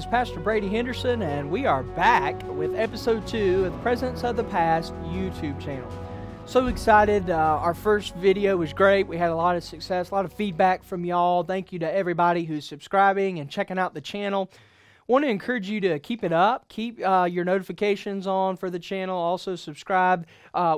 is Pastor Brady Henderson, and we are back with episode 2 of the Presidents of the Past YouTube channel. So excited. Our first video was great. We had a lot of success, a lot of feedback from y'all. Thank you to everybody who's subscribing and checking out the channel. Want to encourage you to keep it up. Keep your notifications on for the channel. Also subscribe.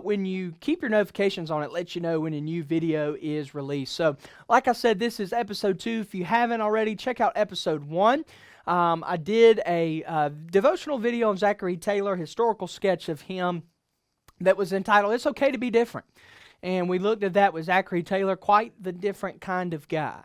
When you keep your notifications on, it lets you know when a new video is released. So, like I said, this is episode 2. If you haven't already, check out episode 1. I did a devotional video on Zachary Taylor, historical sketch of him that was entitled, "It's Okay to Be Different." And we looked at that with Zachary Taylor, quite the different kind of guy.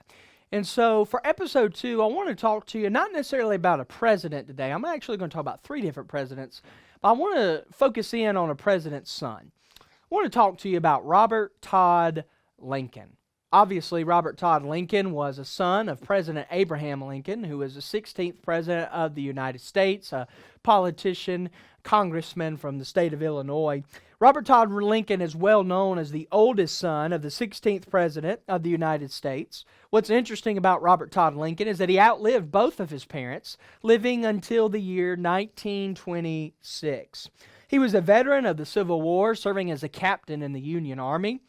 And so for episode 2, I want to talk to you not necessarily about a president today. I'm actually going to talk about 3 different presidents, but I want to focus in on a president's son. I want to talk to you about Robert Todd Lincoln. Obviously, Robert Todd Lincoln was a son of President Abraham Lincoln, who was the 16th president of the United States, a politician, congressman from the state of Illinois. Robert Todd Lincoln is well known as the oldest son of the 16th president of the United States. What's interesting about Robert Todd Lincoln is that he outlived both of his parents, living until the year 1926. He was a veteran of the Civil War, serving as a captain in the Union Army.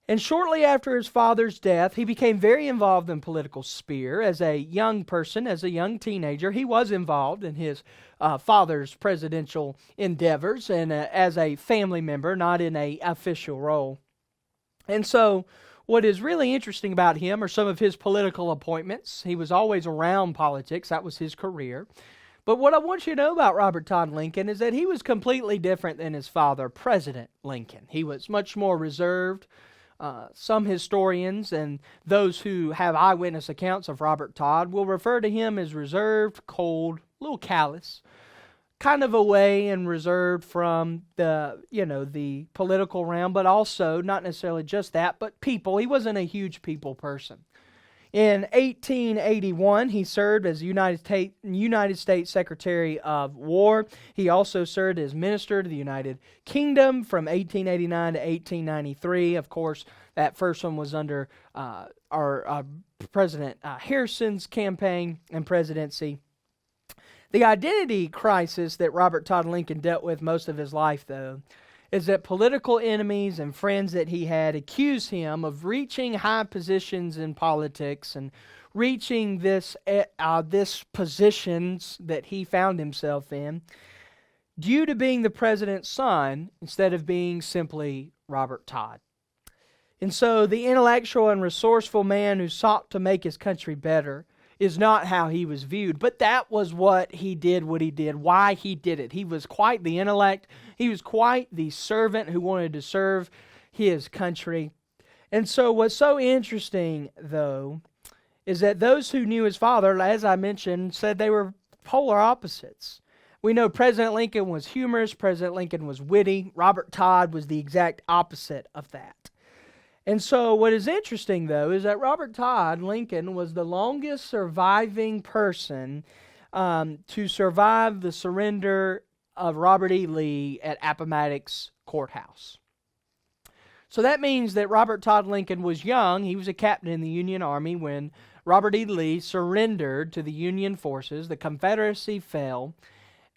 And shortly after his father's death, he became very involved in political sphere. As a young person, as a young teenager, he was involved in his father's presidential endeavors and as a family member, not in an official role. And so what is really interesting about him are some of his political appointments. He was always around politics. That was his career. But what I want you to know about Robert Todd Lincoln is that he was completely different than his father, President Lincoln. He was much more reserved. Some historians and those who have eyewitness accounts of Robert Todd will refer to him as reserved, cold, a little callous, kind of away and reserved from the political realm, but also not necessarily just that, but people. He wasn't a huge people person. In 1881, he served as United States Secretary of War. He also served as Minister to the United Kingdom from 1889 to 1893. Of course, that first one was under our President Harrison's campaign and presidency. The identity crisis that Robert Todd Lincoln dealt with most of his life, though, is that political enemies and friends that he had accused him of reaching high positions in politics and reaching this positions that he found himself in due to being the president's son instead of being simply Robert Todd. And so the intellectual and resourceful man who sought to make his country better is not how he was viewed. But that was what he did, why he did it. He was quite the intellect. He was quite the servant who wanted to serve his country. And so what's so interesting, though, is that those who knew his father, as I mentioned, said they were polar opposites. We know President Lincoln was humorous. President Lincoln was witty. Robert Todd was the exact opposite of that. And so what is interesting, though, is that Robert Todd Lincoln was the longest surviving person to survive the surrender of Robert E. Lee at Appomattox Courthouse. So that means that Robert Todd Lincoln was young. He was a captain in the Union Army when Robert E. Lee surrendered to the Union forces. The Confederacy fell,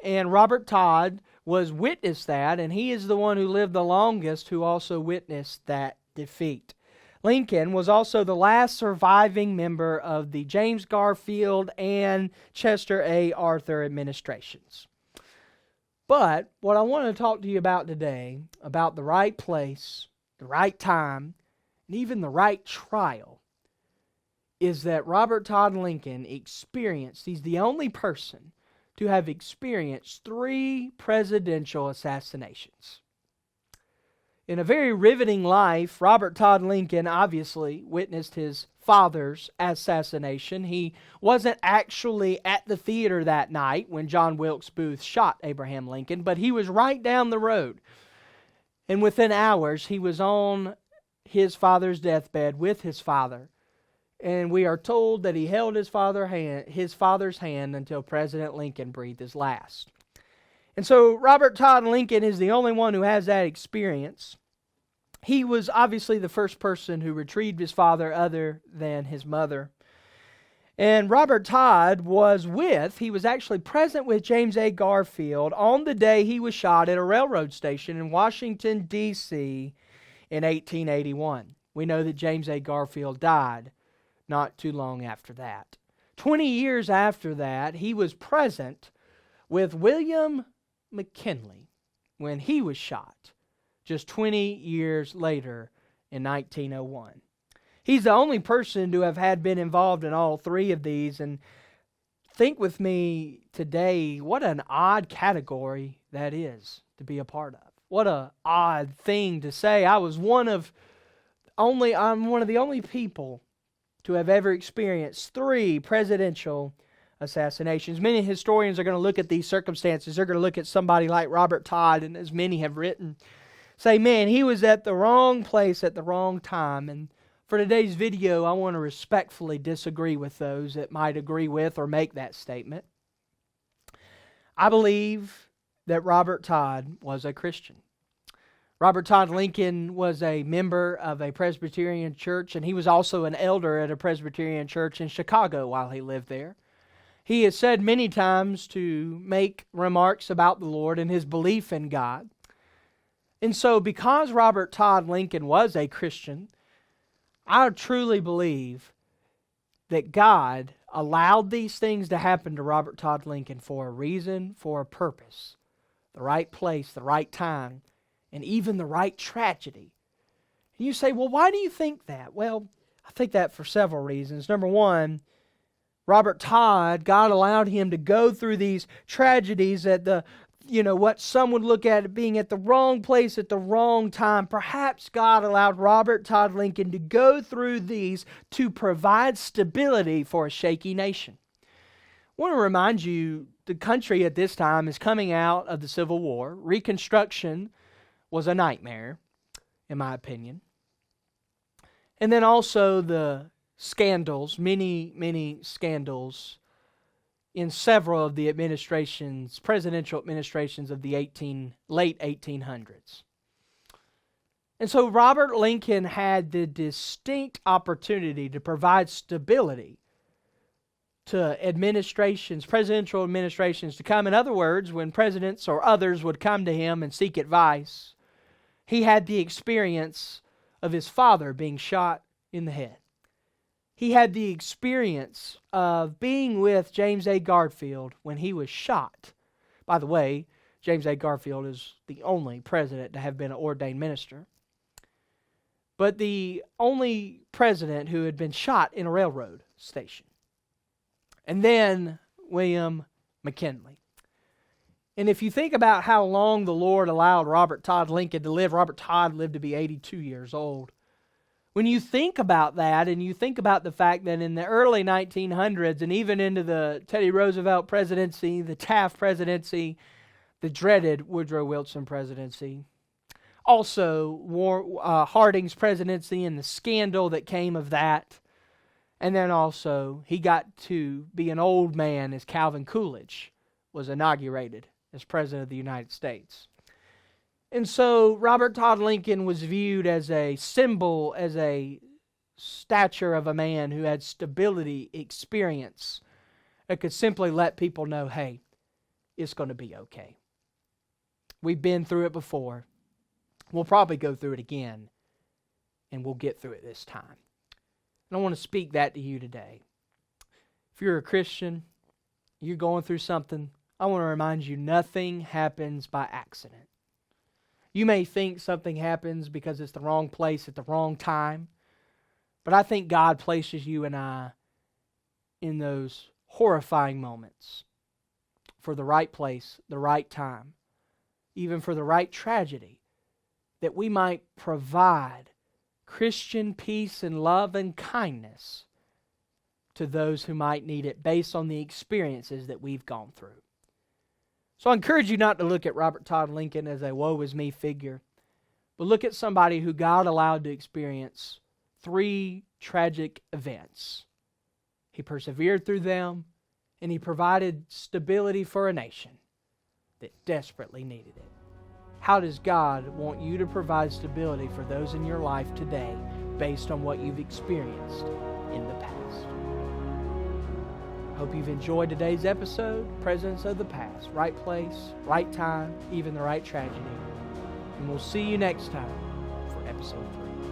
and Robert Todd was witnessed that, and he is the one who lived the longest who also witnessed that defeat. Lincoln was also the last surviving member of the James Garfield and Chester A. Arthur administrations. But what I want to talk to you about today, about the right place, the right time, and even the right trial, is that Robert Todd Lincoln he's the only person to have experienced 3 presidential assassinations. In a very riveting life, Robert Todd Lincoln obviously witnessed his father's assassination. He wasn't actually at the theater that night when John Wilkes Booth shot Abraham Lincoln, but he was right down the road. And within hours, he was on his father's deathbed with his father. And we are told that he held his father's hand until President Lincoln breathed his last. And so Robert Todd Lincoln is the only one who has that experience. He was obviously the first person who retrieved his father other than his mother. And Robert Todd he was actually present with James A. Garfield on the day he was shot at a railroad station in Washington, D.C. in 1881. We know that James A. Garfield died not too long after that. 20 years after that, he was present with William McKinley when he was shot just 20 years later in 1901. He's the only person to have been involved in all three of these. And think with me today, what an odd category that is to be a part of. What an odd thing to say. I'm one of the only people to have ever experienced 3 presidential assassinations. Many historians are going to look at these circumstances. They're going to look at somebody like Robert Todd, and as many have written, say, man, he was at the wrong place at the wrong time. And for today's video, I want to respectfully disagree with those that might agree with or make that statement. I believe that Robert Todd was a Christian. Robert Todd Lincoln was a member of a Presbyterian church, and he was also an elder at a Presbyterian church in Chicago while he lived there. He has said many times to make remarks about the Lord and his belief in God. And so because Robert Todd Lincoln was a Christian, I truly believe that God allowed these things to happen to Robert Todd Lincoln for a reason, for a purpose. The right place, the right time, and even the right tragedy. And you say, well, why do you think that? Well, I think that for several reasons. Number one, Robert Todd, God allowed him to go through these tragedies at what some would look at being at the wrong place at the wrong time. Perhaps God allowed Robert Todd Lincoln to go through these to provide stability for a shaky nation. I want to remind you, the country at this time is coming out of the Civil War. Reconstruction was a nightmare, in my opinion. And then also the scandals, many scandals in several of the presidential administrations of the late 1800s. And so Robert Lincoln had the distinct opportunity to provide stability to presidential administrations to come. In other words, when presidents or others would come to him and seek advice, he had the experience of his father being shot in the head. He had the experience of being with James A. Garfield when he was shot. By the way, James A. Garfield is the only president to have been an ordained minister, but the only president who had been shot in a railroad station. And then William McKinley. And if you think about how long the Lord allowed Robert Todd Lincoln to live, Robert Todd lived to be 82 years old. When you think about that, and you think about the fact that in the early 1900s, and even into the Teddy Roosevelt presidency, the Taft presidency, the dreaded Woodrow Wilson presidency, also Harding's presidency and the scandal that came of that, and then also he got to be an old man as Calvin Coolidge was inaugurated as President of the United States. And so Robert Todd Lincoln was viewed as a symbol, as a stature of a man who had stability, experience, that could simply let people know, hey, it's going to be okay. We've been through it before. We'll probably go through it again, and we'll get through it this time. And I want to speak that to you today. If you're a Christian, you're going through something, I want to remind you, nothing happens by accident. You may think something happens because it's the wrong place at the wrong time, but I think God places you and I in those horrifying moments for the right place, the right time, even for the right tragedy, that we might provide Christian peace and love and kindness to those who might need it based on the experiences that we've gone through. So I encourage you not to look at Robert Todd Lincoln as a woe is me figure, but look at somebody who God allowed to experience 3 tragic events. He persevered through them, and he provided stability for a nation that desperately needed it. How does God want you to provide stability for those in your life today based on what you've experienced in the past? Hope you've enjoyed today's episode, Presidents of the Past. Right place, right time, even the right tragedy. And we'll see you next time for episode 3.